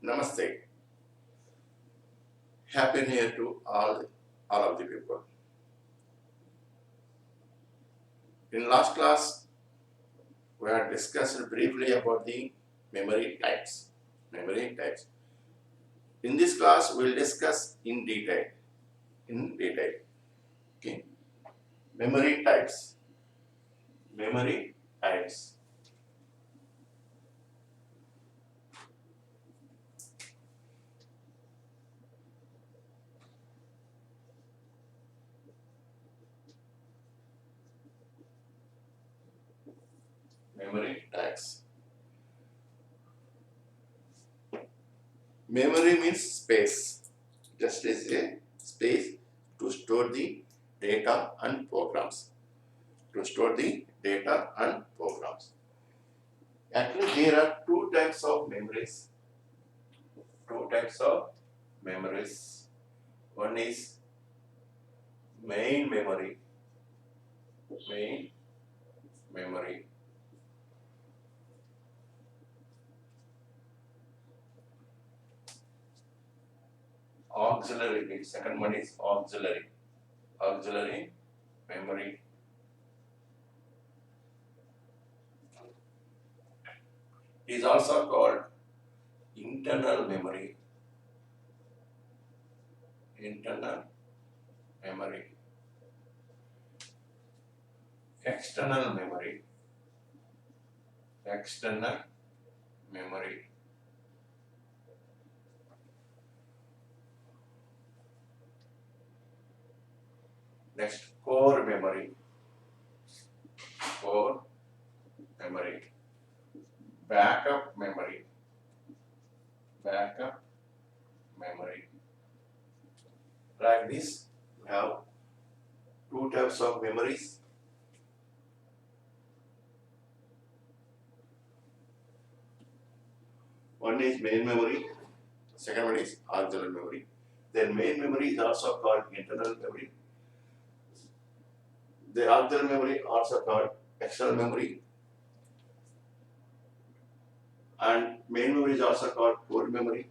Namaste. Happy New Year to all of the people. In last class, we had discussed briefly about the memory types. Memory types. In this class, we will discuss in detail. Okay. Memory types. Memory types. Memory types. Memory means space. Just as a space to store the data and programs. To store the data and programs. Actually, there are two types of memories. One is main memory. Auxiliary. Second one is auxiliary. Auxiliary memory. It is also called internal memory. External memory. Next, core memory. Backup memory. Like this, we have two types of memories. One is main memory, second one is auxiliary memory. Then main memory is also called internal memory. The auxiliary memory also called external memory. And main memory is also called core memory.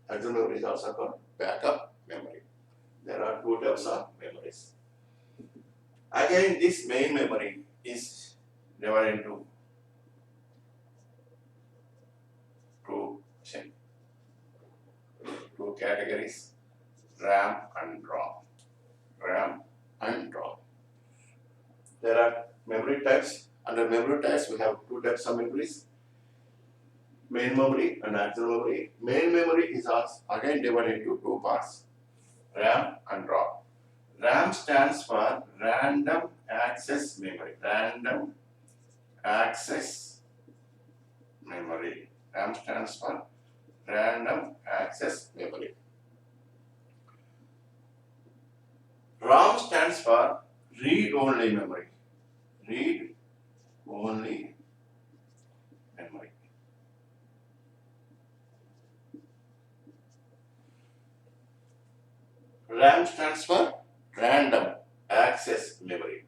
Auxiliary memory is also called backup memory. There are two types of memories. Again, this main memory is divided into two categories, RAM and ROM. There are memory types. Under memory types, we have two types of memories, main memory and auxiliary memory. Main memory is again divided into two parts, RAM and ROM. RAM stands for Random Access Memory. RAM stands for Random Access Memory. ROM stands for Read-Only Memory. RAM stands for Random Access Memory.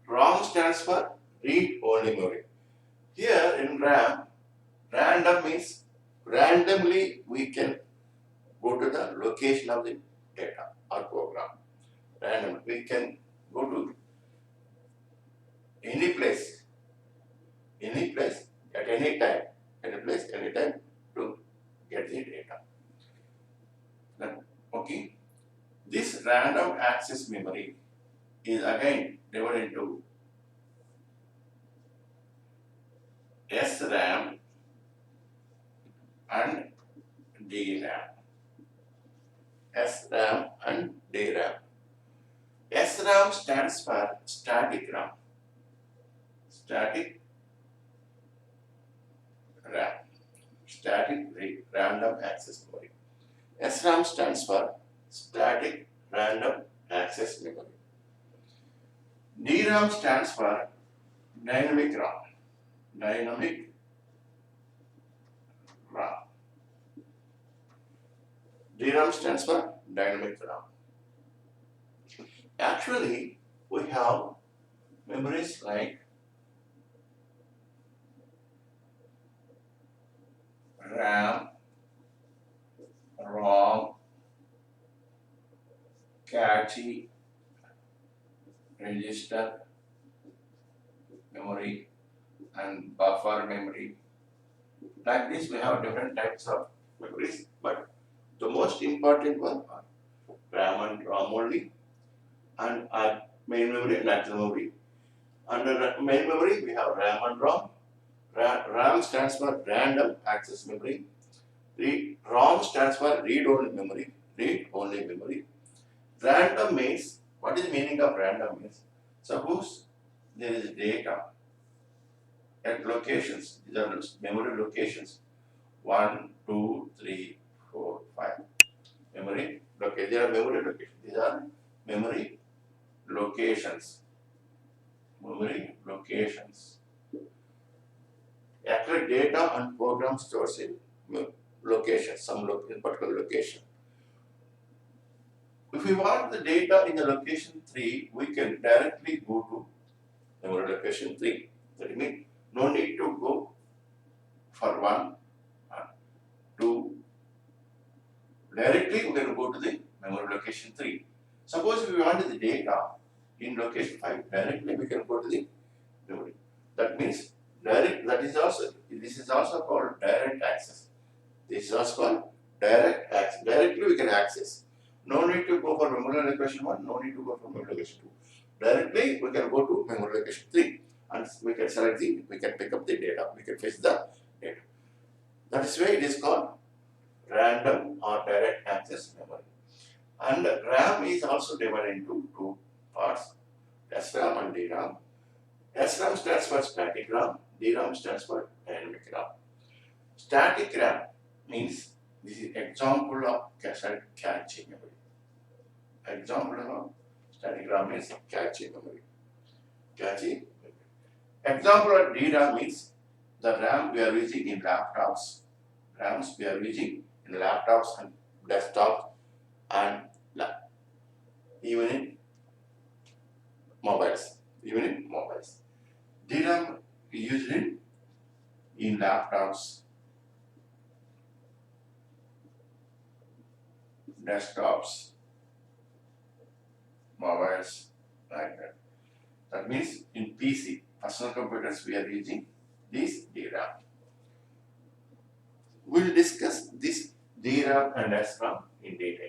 ROM stands for Read-Only Memory. Here in RAM, random means randomly we can go to the location of the data or program. Random, we can go to any place at any time, to get the data. Then, okay, this random access memory is again divided into SRAM and DRAM. SRAM stands for static RAM. Random access memory. SRAM stands for static random access memory. DRAM stands for dynamic RAM. DRAM stands for dynamic RAM. Actually, we have memories like RAM, cache, register memory, and buffer memory. Like this, we have different types of memories, but the most important one are RAM and ROM only, and main memory and actual memory. Under main memory, we have RAM and ROM. RAM stands for random access memory. ROM stands for read-only memory. Read-only memory. Random means, what is the meaning of random means? Suppose there is data at locations. These are memory locations. 1, 2, 3, 4, 5. Memory location. They are memory locations. These are memory locations. Memory locations. Actually, data and program stores in location, in particular location. If we want the data in the location 3, we can directly go to memory location 3. That means no need to go for 1, 2. Directly we can go to the memory location 3. Suppose we want the data in location 5, directly we can go to the memory. That means this is also called direct access. This is also called direct access. Directly we can access. No need to go for memory location 1, no need to go for memory location 2. Directly we can go to memory location 3 and we can pick up the data, we can fetch the data. That is why it is called random or direct access memory. And RAM is also divided into two parts, SRAM and DRAM. SRAM stands for static RAM, DRAM stands for dynamic RAM. Static RAM means this is example of cassette cache memory. Example of static RAM means cache memory. Cache memory. Example of DRAM means the RAM we are using in laptops. RAMs we are using in laptops and desktops and even in mobiles. DRAM we use it in laptops, desktops, mobiles, like that. That means in PC, personal computers, we are using this DRAM. We will discuss this DRAM and SRAM in detail.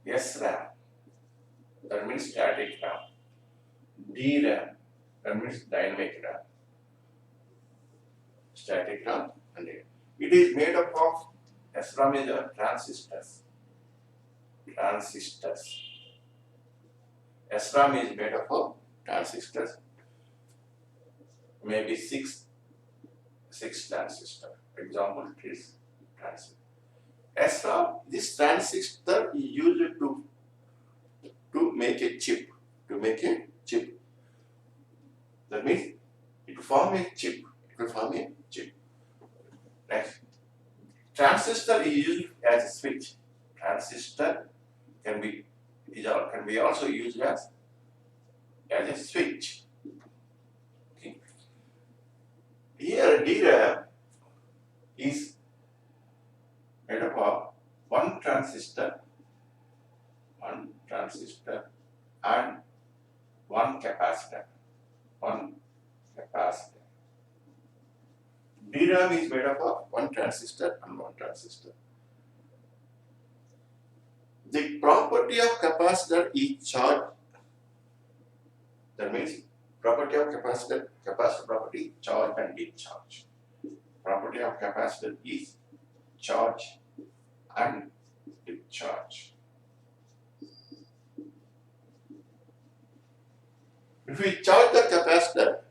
SRAM, that means static RAM. DRAM, that means dynamic RAM. Static RAM and DRAM. It is made up of SRAM is a transistors. SRAM is made up of transistors. Maybe six transistors. Example is transistor. SRAM, this transistor is used to make a chip. That means it will form a chip. Next, transistor is used as a switch. Transistor can be also used as a switch. Okay. Here DRAM is made up of one transistor and one capacitor. DRAM is made up of one transistor and one transistor. The property of capacitor is charge. That means property of capacitor property, charge and discharge. Property of capacitor is charge and discharge. If we charge the capacitor,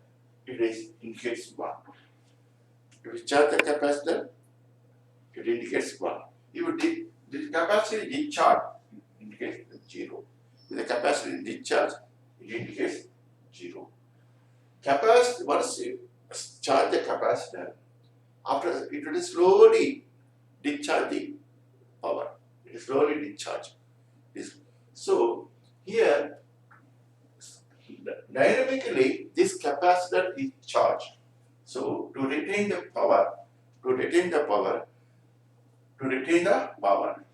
it indicates 1. If we charge the capacitor, it indicates 1. If the capacitor is discharged, it indicates 0. If the capacitor is discharged, it indicates 0. Once you charge the capacitor, after it will slowly discharge the power. It is slowly discharged. This. So here dynamically this capacitor is charged. So to retain the power, to retain the power, to retain the power,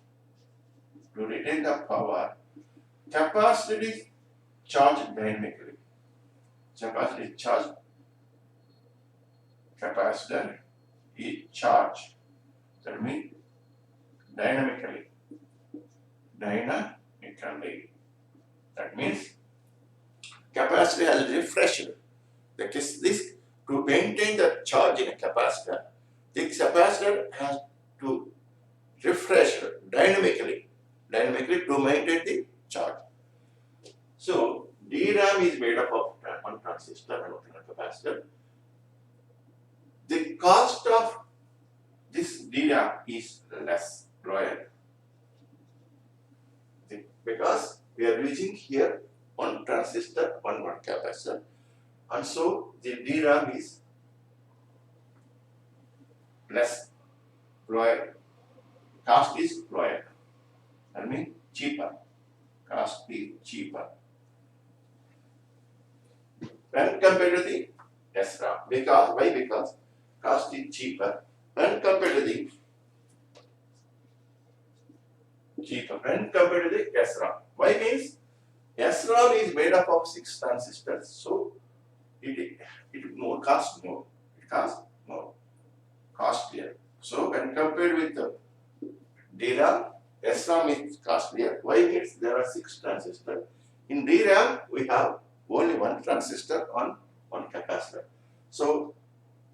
to retain the power, capacitor is charged dynamically. Capacitor is charged. Capacitor is charged. That means dynamically. Dynamically. That means capacitor has refreshed. That is this to maintain the charge in a capacitor. The capacitor has to refresh dynamically to maintain the charge. So DRAM is made up of one transistor and one capacitor. The cost of this DRAM is less, lower, because we are using here one transistor, one capacitor, and so the DRAM is less, lower. Cost is lower. I mean cheaper. Cost is cheaper when compared to the SRAM. Because why? Because cost is cheaper when compared to the SRAM. Why means SRAM is made up of 6 transistors, so it more cost more. It costs more, costlier. So when compared with the DRAM, SRAM is costlier. Why means there are 6 transistors. In DRAM we have only one transistor on one capacitor. So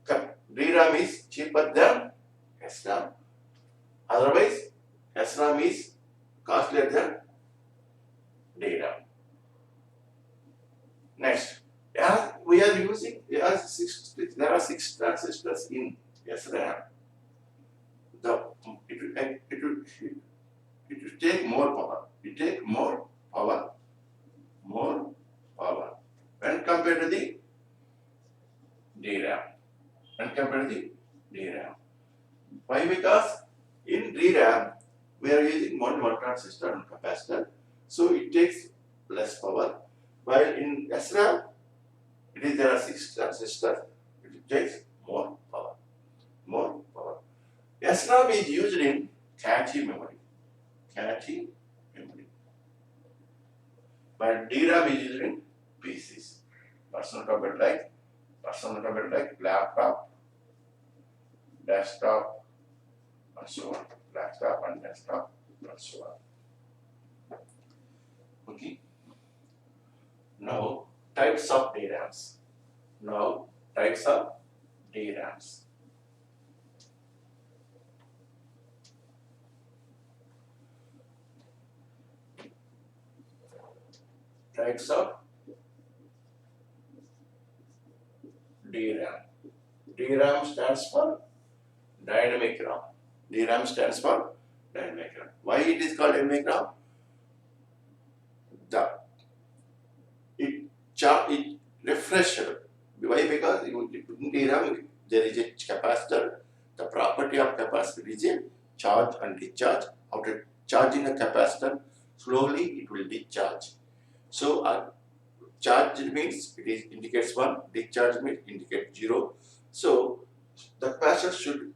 DRAM is cheaper than SRAM. Otherwise, SRAM is costlier than DRAM. Next, as we are using, there are 6 transistors in SRAM. It will take more power. It take more power when compared to the DRAM. Why? Because in DRAM we are using one transistor and capacitor, so it takes less power. While in SRAM, there are 6 transistors, it takes more power. SRAM is used in cache memory. But DRAM is used in PCs, personal computer like laptop, desktop, and so on. Laptop and desktop, and so on. Okay. Now types of DRAMs. Types of DRAM. DRAM stands for dynamic RAM. Why it is called dynamic RAM? It refreshed. Why? Because in DRAM there is a capacitor. The property of capacitor is a charge and discharge. After charging a capacitor, slowly it will discharge. So charge means it indicates 1, discharge means indicates 0. So the capacitor should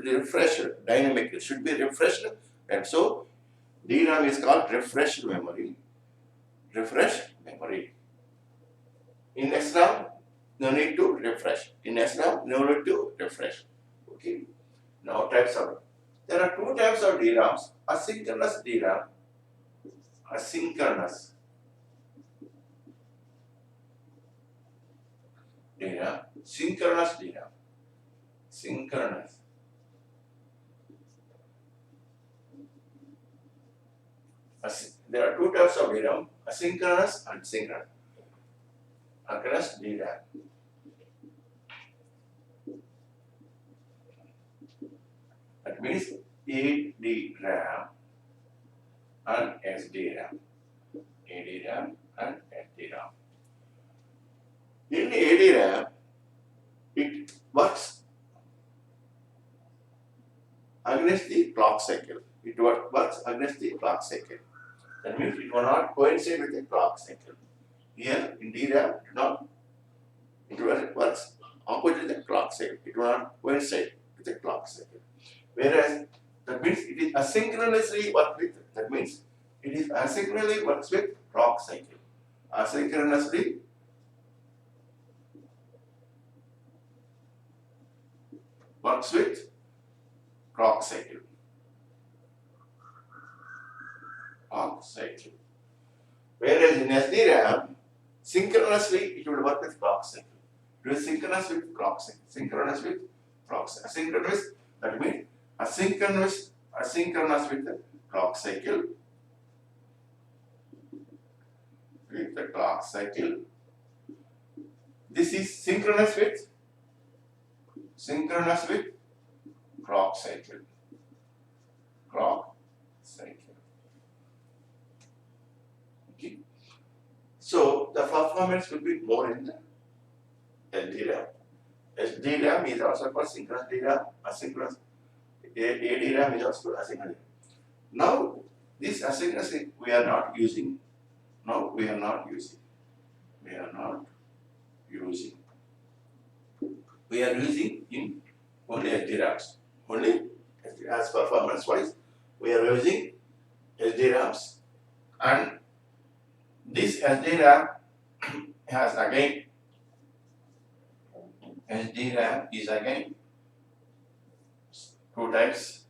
refresh dynamically, should be refreshed, and so DRAM is called refreshed memory. In SRAM, no need to refresh. Okay. Now types of. There are 2 types of DRAMs: asynchronous DRAM. Synchronous DRAM. There are 2 types of DRAM: asynchronous and synchronous. Synchronous DRAM. That means ADRAM and SDRAM. In ADRAM, it works against the clock cycle. That means it will not coincide with the clock cycle. Here in DRAM, it works opposite the clock cycle. It will not coincide with the clock cycle. Whereas that means it is asynchronously work with. That means it is asynchronously works with clock cycle. Asynchronously works with clock cycle. Clock cycle. Whereas in SDRAM, synchronously it will work with clock cycle. It is synchronous with clock cycle. Synchronous with clock cycle. Asynchronous, that means asynchronous with the clock cycle. With the clock cycle. This is synchronous with clock cycle. Clock cycle. Okay. So the performance will be more in the SDRAM. SDRAM is also called synchronous DRAM, asynchronous. ADRAM is also asynchronous. Now this asynchronous we are not using. Now we are not using. We are using in only SDRAMs. Only as performance wise, we are using SDRAMs, and this SDRAM has again SDRAM is again two types.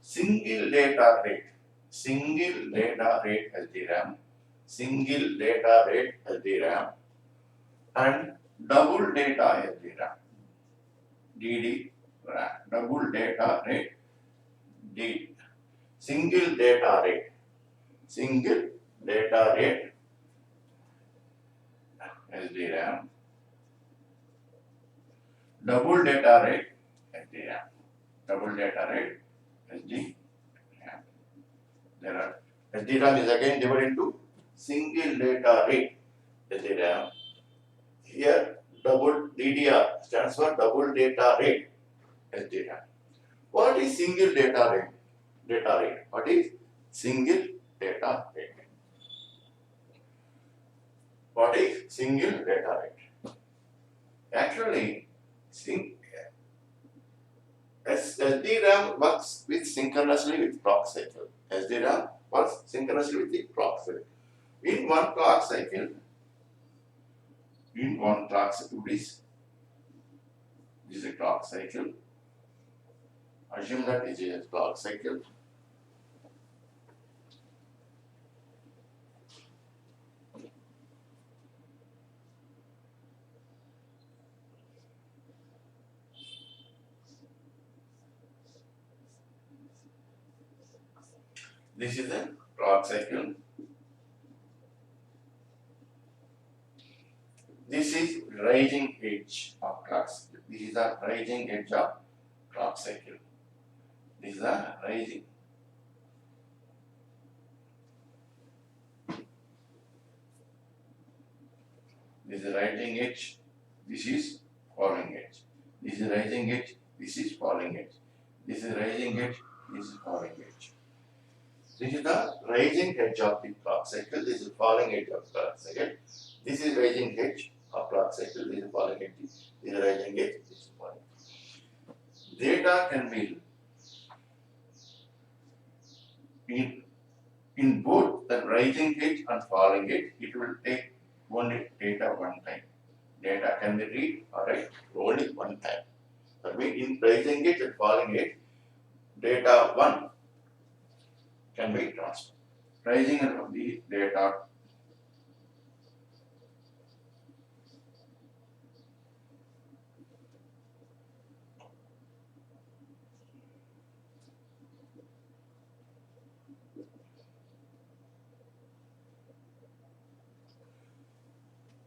Single data rate SDRAM, single data rate SDRAM, and double data SDRAM, DD-RAM, double data rate, single data rate SDRAM, double data rate SDRAM, double data rate SDRAM. There are SDRAM is again divided into single data rate SDRAM. Here double DDR stands for double data rate SDRAM. What is single data rate? What is single data rate? What is single data rate? Actually, SDRAM works synchronously with clock cycle. SDRAM works synchronously with the clock cycle. In one clock cycle, this is a clock cycle. Assume that this is a clock cycle. This is a clock cycle. This is rising edge of clock cycle. This is the rising edge of clock cycle. This is the rising. This is rising edge. This is falling edge. This is rising edge. This is falling edge. This is rising edge. This is falling edge. This is the rising edge of the clock cycle. This is falling edge of clock cycle. This is rising edge of clock cycle. This is falling edge. This is rising edge. This is falling edge. Data can be in both the rising edge and falling edge. It will take only data one time. Data can be read or write only one time. That means in rising edge and falling edge, data one can be transferred. Rising of the data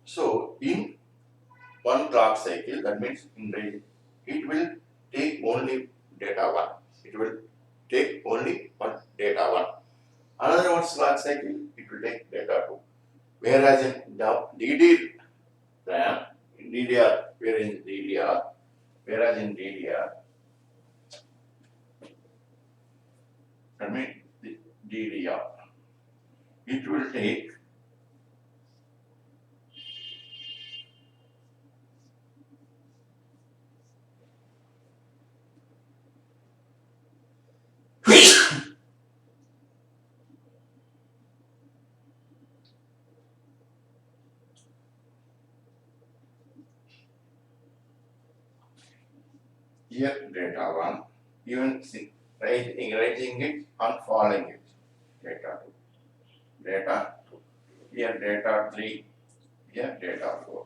so in one clock cycle, that means in rising, it will take only data one. It will take only one data one. Another one's clock cycle, it will take data two. Whereas in the DDR, in DDR, whereas in DDR, that means the DDR. It will take here data 1, even raising it and falling it. Data 2, data 2, here data 3, here data 4,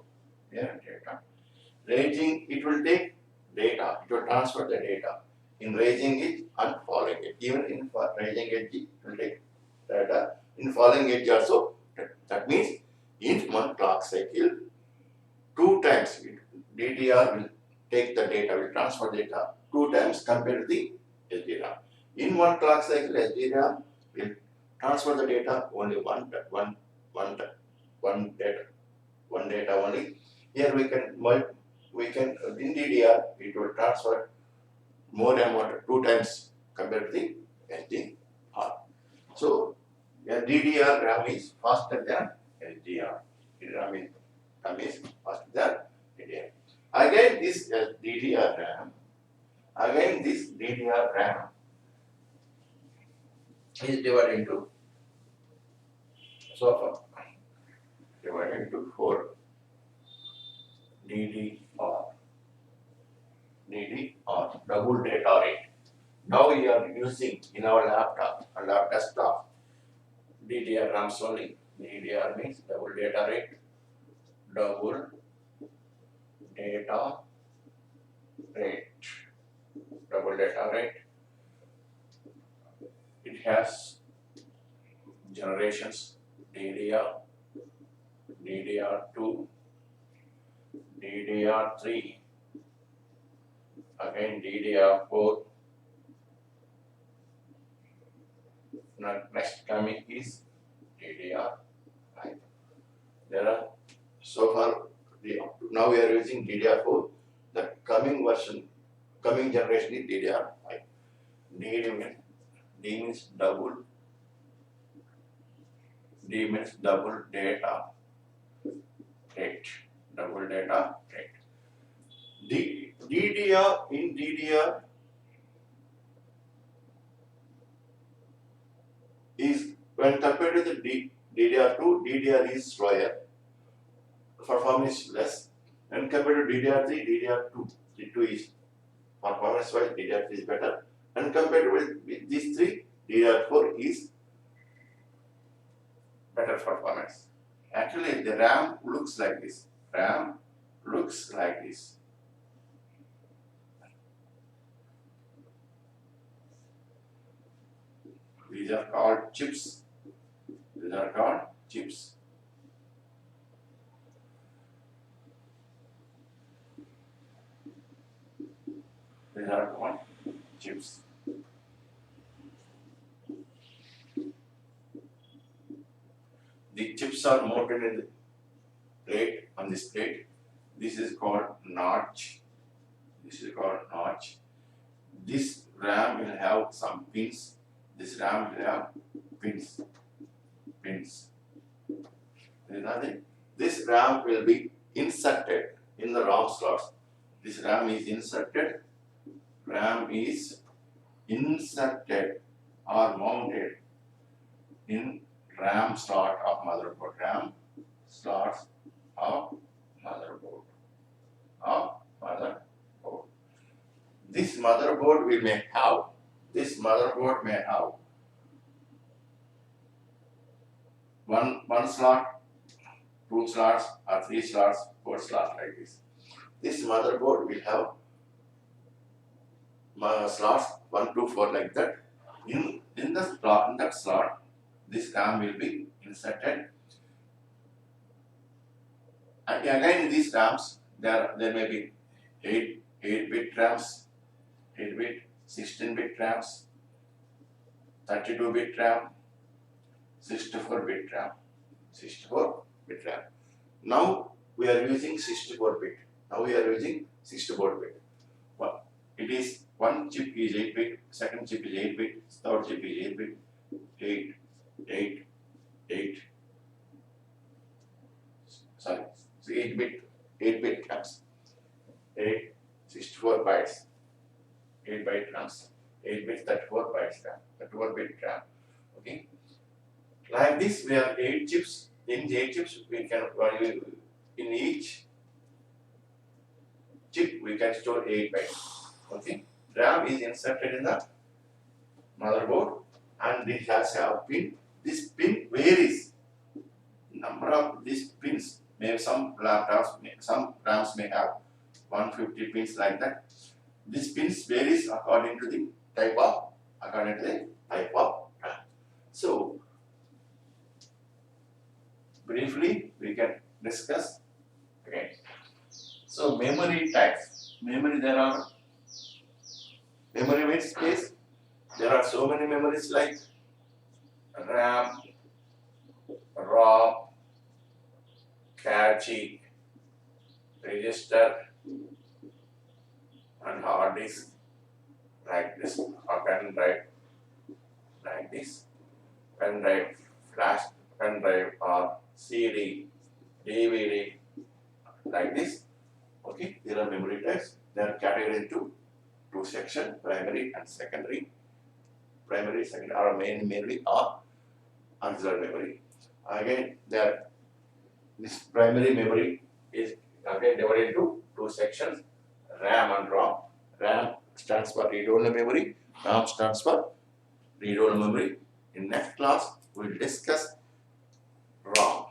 here data. Raising it will take data, it will transfer the data. In raising it and falling it, even in raising edge it will take data. In falling edge also, that means in one clock cycle, 2 times DDR will take the data, will transfer data 2 times compared to the SDRAM. In one clock cycle, SDRAM will transfer the data only one data only. Here we can in DDR it will transfer more amount 2 times compared to the SDR. So DDR RAM is faster than SDR. RAM is faster than DDR. Again this DDR RAM is divided into divided into 4 DDR, double data rate. Now we are using in our laptop and our desktop DDR RAMs only. DDR means double data rate, double data rate, double data rate. It has generations DDR, DDR2, DDR3, again DDR4. Next coming is DDR5. There are so far now we are using DDR4. The coming generation is DDR5. D means double data rate. Double data rate. DDR is when compared to the DDR2, DDR is slower, performance is less. When compared to DDR3, DDR2 is performance wise, DDR3 is better. And compared with these three, DDR4 is better performance. Actually, the RAM looks like this. These are called chips. These are called chips. The chips are mounted in the plate, on this plate. This is called notch. This RAM will have some pins. This RAM will have pins. This RAM will be inserted in the ROM slots. This RAM is inserted. Or mounted in RAM slot of motherboard. RAM slots of motherboard. This motherboard may have one slot, 2 slots, or 3 slots, 4 slots like this. This motherboard will have slots 1 to 4 like that. In that slot, this RAM will be inserted. And again, these RAMs, there may be 8-bit RAMs, 8-bit, 16-bit RAMs, 32-bit RAM, 64-bit RAM. Now we are using 64-bit. It is one chip is 8-bit, second chip is 8-bit, third chip is 8-bit, 8, 8, 8. Sorry, 8-bit RAMs. 8, 64 bytes. 8-byte RAMs. 8 bits, 34 bytes RAM. 34-bit RAM. Okay. Like this, we have 8 chips. In 8 chips, we can in each chip we can store 8 bytes. Okay. RAM is inserted in the motherboard, and it has a pin. This pin varies. Number of these pins. Maybe some RAMs may have 150 pins like that. This pins varies according to the type of RAM. So briefly we can discuss again. So memory types. There are memory means space. There are so many memories like RAM, ROM, cache, register, and hard disk, like this, or pen drive, like this, pen drive, flash pen drive, or CD, DVD, like this. Okay, there are memory types. They are categorized into two sections: primary and secondary. Primary, secondary, or main memory or auxiliary memory. Again, this primary memory is again divided into two sections: RAM and ROM. RAM stands for read-only memory. ROM stands for read-only memory. In next class, we will discuss ROM.